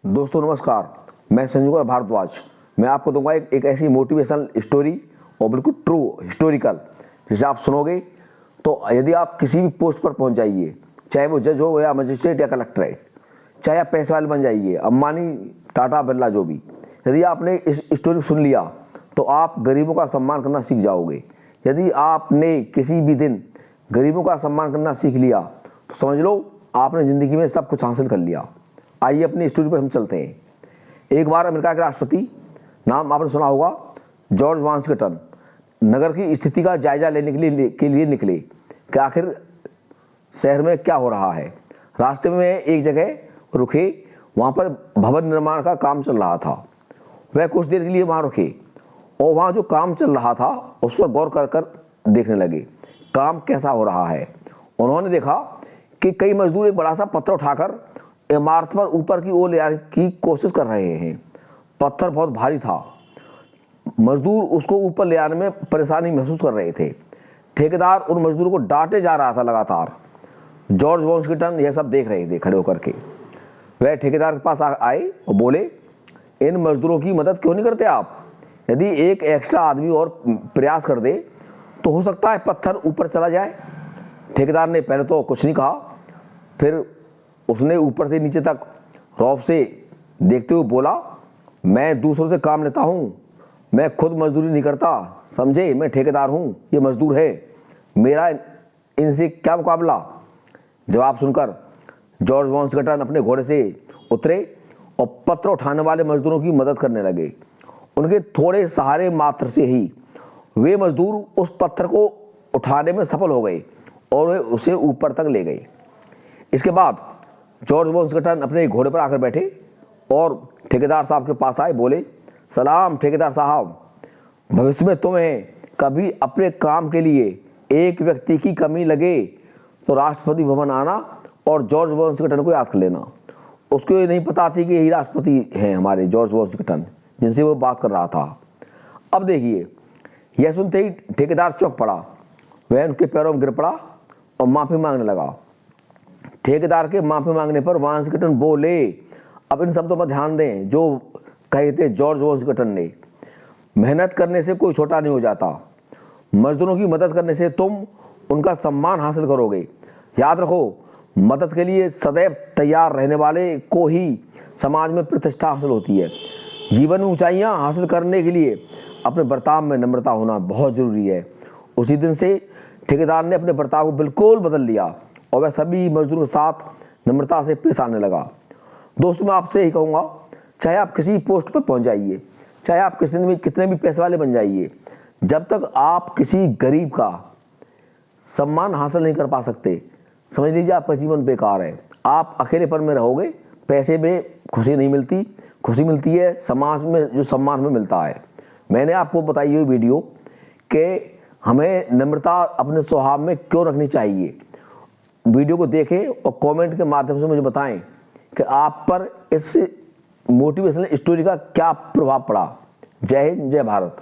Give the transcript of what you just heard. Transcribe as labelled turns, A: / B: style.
A: दोस्तों नमस्कार, मैं संजय कुमार भारद्वाज। मैं आपको दूंगा एक ऐसी मोटिवेशनल स्टोरी और बिल्कुल ट्रू हिस्टोरिकल, जिसे आप सुनोगे तो यदि आप किसी भी पोस्ट पर पहुंच जाइए, चाहे वो जज हो या मजिस्ट्रेट या कलेक्ट्रेट, चाहे आप पैसे वाले बन जाइए, अंबानी, टाटा, बिरला, जो भी, यदि आपने इस स्टोरी सुन लिया तो आप गरीबों का सम्मान करना सीख जाओगे। यदि आपने किसी भी दिन गरीबों का सम्मान करना सीख लिया तो समझ लो आपने ज़िंदगी में सब कुछ हासिल कर लिया। आइए अपनी स्टोरी पर हम चलते हैं। एक बार अमेरिका के राष्ट्रपति, नाम आपने सुना होगा, जॉर्ज वाशिंगटन, नगर की स्थिति का जायजा लेने के लिए निकले कि आखिर शहर में क्या हो रहा है। रास्ते में एक जगह रुके, वहाँ पर भवन निर्माण का काम चल रहा था। वह कुछ देर के लिए वहाँ रुके और वहाँ जो काम चल रहा था उस पर गौर कर देखने लगे काम कैसा हो रहा है। उन्होंने देखा कि कई मजदूर एक बड़ा सा पत्थर उठाकर इमारत पर ऊपर की ओर ले आने की कोशिश कर रहे हैं। पत्थर बहुत भारी था, मजदूर उसको ऊपर ले आने में परेशानी महसूस कर रहे थे। ठेकेदार उन मजदूरों को डांटे जा रहा था लगातार। जॉर्ज वाशिंगटन यह सब देख रहे थे खड़े होकर के। वह ठेकेदार के पास आए और बोले, इन मजदूरों की मदद क्यों नहीं करते आप? यदि एक एक्स्ट्रा आदमी और प्रयास कर दे तो हो सकता है पत्थर ऊपर चला जाए। ठेकेदार ने पहले तो कुछ नहीं कहा, फिर उसने ऊपर से नीचे तक रौब से देखते हुए बोला, मैं दूसरों से काम लेता हूँ, मैं खुद मजदूरी नहीं करता, समझे? मैं ठेकेदार हूँ, ये मजदूर है, मेरा इनसे क्या मुकाबला। जवाब सुनकर जॉर्ज वाशिंगटन अपने घोड़े से उतरे और पत्थर उठाने वाले मजदूरों की मदद करने लगे। उनके थोड़े सहारे मात्र से ही वे मजदूर उस पत्थर को उठाने में सफल हो गए और वे उसे ऊपर तक ले गए। इसके बाद जॉर्ज वाशिंगटन अपने घोड़े पर आकर बैठे और ठेकेदार साहब के पास आए। बोले, सलाम ठेकेदार साहब, भविष्य में तुम्हें कभी अपने काम के लिए एक व्यक्ति की कमी लगे तो राष्ट्रपति भवन आना और जॉर्ज वाशिंगटन को याद कर लेना। उसको ये नहीं पता थी कि यही राष्ट्रपति हैं हमारे जॉर्ज वाशिंगटन, जिनसे वो बात कर रहा था। अब देखिए, यह सुनते ही ठेकेदार चौंक पड़ा। वह उनके पैरों में गिर पड़ा और माफ़ी मांगने लगा। ठेकेदार के माफ़ी मांगने पर वाशिंगटन बोले, अब इन शब्दों पर ध्यान दें जो कहे थे जॉर्ज वाशिंगटन ने, मेहनत करने से कोई छोटा नहीं हो जाता, मजदूरों की मदद करने से तुम उनका सम्मान हासिल करोगे। याद रखो, मदद के लिए सदैव तैयार रहने वाले को ही समाज में प्रतिष्ठा हासिल होती है। जीवन में ऊंचाइयां हासिल करने के लिए अपने बर्ताव में नम्रता होना बहुत ज़रूरी है। उसी दिन से ठेकेदार ने अपने बर्ताव को बिल्कुल बदल लिया और वह सभी मजदूरों के साथ नम्रता से पेश आने लगा। दोस्तों, मैं आपसे यही कहूँगा, चाहे आप किसी पोस्ट पर पहुँच जाइए, चाहे आप कितने भी पैसे वाले बन जाइए, जब तक आप किसी गरीब का सम्मान हासिल नहीं कर पा सकते, समझ लीजिए आपका जीवन बेकार है। आप अकेलेपन में रहोगे, पैसे में खुशी नहीं मिलती, खुशी मिलती है समाज में जो सम्मान में मिलता है। मैंने आपको बताई हुई वीडियो कि हमें नम्रता अपने स्वभाव में क्यों रखनी चाहिए। वीडियो को देखें और कमेंट के माध्यम से मुझे बताएं कि आप पर इस मोटिवेशनल स्टोरी का क्या प्रभाव पड़ा। जय हिंद, जय भारत।